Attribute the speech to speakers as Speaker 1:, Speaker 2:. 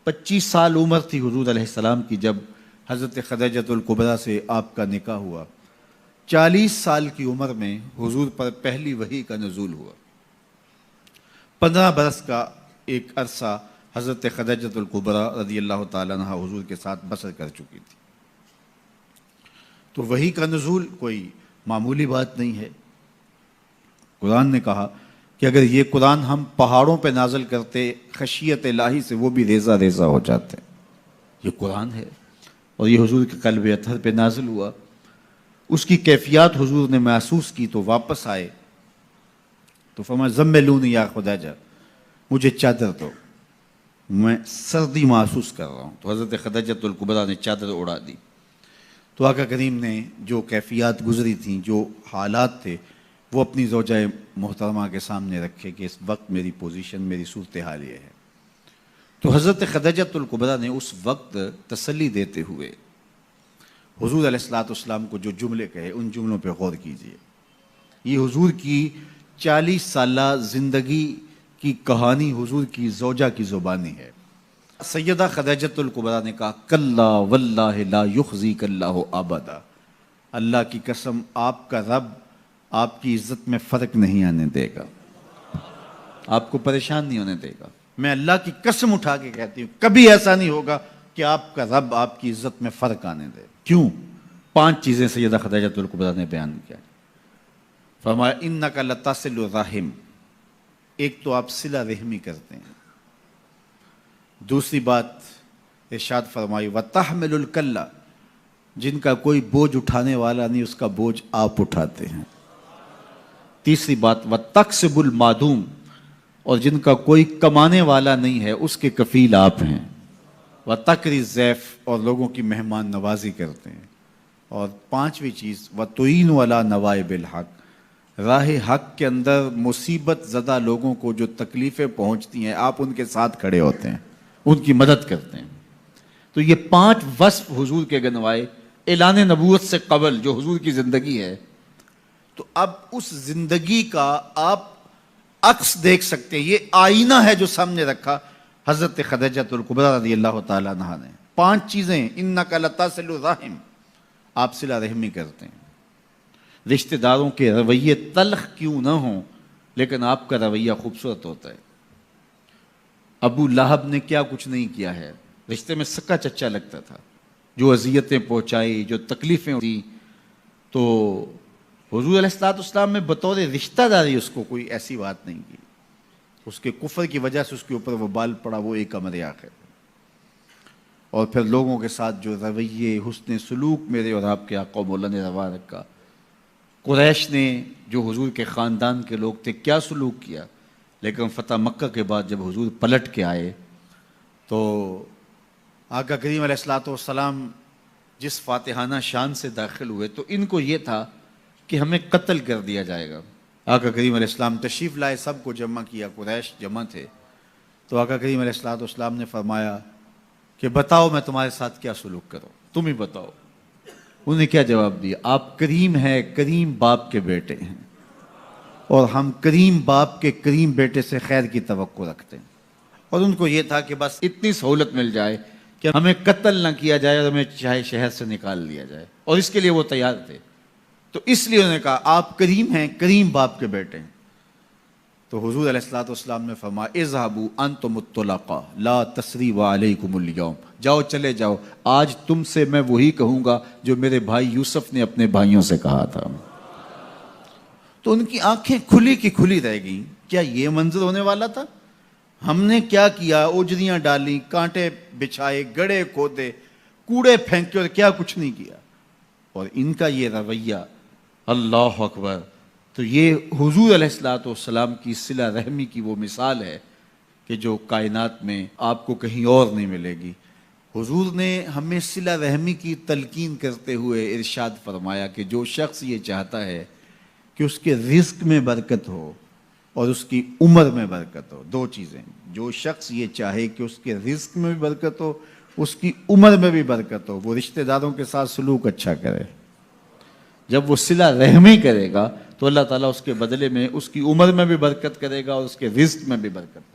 Speaker 1: 25 سال عمر تھی حضور علیہ السلام کی جب حضرت خدیجۃ الکبریٰ سے آپ کا نکاح ہوا۔ 40 سال کی عمر میں حضور پر پہلی وحی کا نزول ہوا۔ 15 برس کا ایک عرصہ حضرت خدیجۃ الکبریٰ رضی اللہ تعالیٰ عنہا حضور کے ساتھ بسر کر چکی تھی۔ تو وحی کا نزول کوئی معمولی بات نہیں ہے۔ قرآن نے کہا کہ اگر یہ قرآن ہم پہاڑوں پہ نازل کرتے خشیت الہی سے وہ بھی ریزہ ریزہ ہو جاتے۔ یہ قرآن ہے اور یہ حضور کے قلب اطہر پہ نازل ہوا۔ اس کی کیفیات حضور نے محسوس کی تو واپس آئے تو فرمایا زملونی یا خدیجہ، مجھے چادر دو، میں سردی محسوس کر رہا ہوں۔ تو حضرت خدیجۃ الکبریٰ نے چادر اڑا دی۔ تو آقا کریم نے جو کیفیات گزری تھیں، جو حالات تھے، وہ اپنی زوجہ محترمہ کے سامنے رکھے کہ اس وقت میری پوزیشن، میری صورتحال یہ ہے۔ تو حضرت خدیجۃ الکبریٰ نے اس وقت تسلی دیتے ہوئے حضور علیہ السلام کو جو جملے کہے، ان جملوں پہ غور کیجیے۔ یہ حضور کی 40 سالہ زندگی کی کہانی حضور کی زوجہ کی زبانی ہے۔ سیدہ خدیجۃ الکبریٰ نے کہا کلا واللہ لا یخزیک اللہ ابدا، اللہ کی قسم آپ کا رب آپ کی عزت میں فرق نہیں آنے دے گا، آپ کو پریشان نہیں ہونے دے گا۔ میں اللہ کی قسم اٹھا کے کہتی ہوں کبھی ایسا نہیں ہوگا کہ آپ کا رب آپ کی عزت میں فرق آنے دے۔ کیوں؟ 5 چیزیں سیدہ خدیجۃ الکبریٰ نے بیان کیا۔ فرمایا انک لتصل الرحم، ایک تو آپ صلہ رحمی کرتے ہیں۔ دوسری بات ارشاد فرمائی وتحمل الکلہ، جن کا کوئی بوجھ اٹھانے والا نہیں اس کا بوجھ آپ اٹھاتے ہیں۔ تیسری بات وتکسب المعدوم، اور جن کا کوئی کمانے والا نہیں ہے اس کے کفیل آپ ہیں۔ وتقری الضیف، اور لوگوں کی مہمان نوازی کرتے ہیں۔ اور 5ویں چیز وتعین علی نوائب الحق، راہ حق کے اندر مصیبت زدہ لوگوں کو جو تکلیفیں پہنچتی ہیں آپ ان کے ساتھ کھڑے ہوتے ہیں، ان کی مدد کرتے ہیں۔ تو یہ 5 وصف حضور کے گنوائے اعلان نبوت سے قبل جو حضور کی زندگی ہے۔ تو اب اس زندگی کا آپ عکس دیکھ سکتے ہیں، یہ آئینہ ہے جو سامنے رکھا حضرت خدیجۃ الکبریٰ رضی اللہ تعالیٰ عنہا نے۔ 5 چیزیں، انک لتصل الرحم، آپ صلہ رحمی کرتے ہیں۔ رشتہ داروں کے رویے تلخ کیوں نہ ہوں لیکن آپ کا رویہ خوبصورت ہوتا ہے۔ ابو لہب نے کیا کچھ نہیں کیا ہے، رشتے میں سکا چچا لگتا تھا، جو اذیتیں پہنچائی، جو تکلیفیں دی، تو حضور علیہ السلام میں بطور رشتہ داری اس کو کوئی ایسی بات نہیں کی۔ اس کے کفر کی وجہ سے اس کے اوپر وہ بال پڑا، وہ ایک امر آخر۔ اور پھر لوگوں کے ساتھ جو رویے، حسن سلوک میرے اور آپ کے آقا مولا نے روا رکھا۔ قریش نے جو حضور کے خاندان کے لوگ تھے کیا سلوک کیا، لیکن فتح مکہ کے بعد جب حضور پلٹ کے آئے تو آقا کریم علیہ السلام جس فاتحانہ شان سے داخل ہوئے تو ان کو یہ تھا کہ ہمیں قتل کر دیا جائے گا۔ آقا کریم علیہ السلام تشریف لائے، سب کو جمع کیا، قریش جمع تھے۔ تو آقا کریم علیہ السلام نے فرمایا کہ بتاؤ میں تمہارے ساتھ کیا سلوک کروں، تم ہی بتاؤ۔ انہوں نے کیا جواب دیا؟ آپ کریم ہیں، کریم باپ کے بیٹے ہیں، اور ہم کریم باپ کے کریم بیٹے سے خیر کی توقع رکھتے ہیں۔ اور ان کو یہ تھا کہ بس اتنی سہولت مل جائے کہ ہمیں قتل نہ کیا جائے اور ہمیں چاہے شہر سے نکال دیا جائے، اور اس کے لیے وہ تیار تھے۔ تو اس لیے انہوں نے کہا آپ کریم ہیں، کریم باپ کے بیٹے ہیں۔ تو حضور علیہ السلام نے فرمایا اذهبوا انتم الطلقاء لا تثریب علیکم اليوم، جاؤ چلے جاؤ، آج تم سے میں وہی کہوں گا جو میرے بھائی یوسف نے اپنے بھائیوں سے کہا تھا۔ تو ان کی آنکھیں کھلی کی کھلی رہ گئیں، کیا یہ منظر ہونے والا تھا؟ ہم نے کیا کیا، اجریاں ڈالیں، کانٹے بچھائے، گڑے کھودے، کوڑے پھینکے، اور کیا کچھ نہیں کیا۔ اور ان کا یہ رویہ، اللہ اکبر! تو یہ حضور علیہ السلام کی صلہ رحمی کی وہ مثال ہے کہ جو کائنات میں آپ کو کہیں اور نہیں ملے گی۔ حضور نے ہمیں صلہ رحمی کی تلقین کرتے ہوئے ارشاد فرمایا کہ جو شخص یہ چاہتا ہے کہ اس کے رزق میں برکت ہو اور اس کی عمر میں برکت ہو، 2 چیزیں، جو شخص یہ چاہے کہ اس کے رزق میں بھی برکت ہو، اس کی عمر میں بھی برکت ہو، وہ رشتہ داروں کے ساتھ سلوک اچھا کرے۔ جب وہ صلہ رحمی کرے گا تو اللہ تعالیٰ اس کے بدلے میں اس کی عمر میں بھی برکت کرے گا اور اس کے رزق میں بھی برکت۔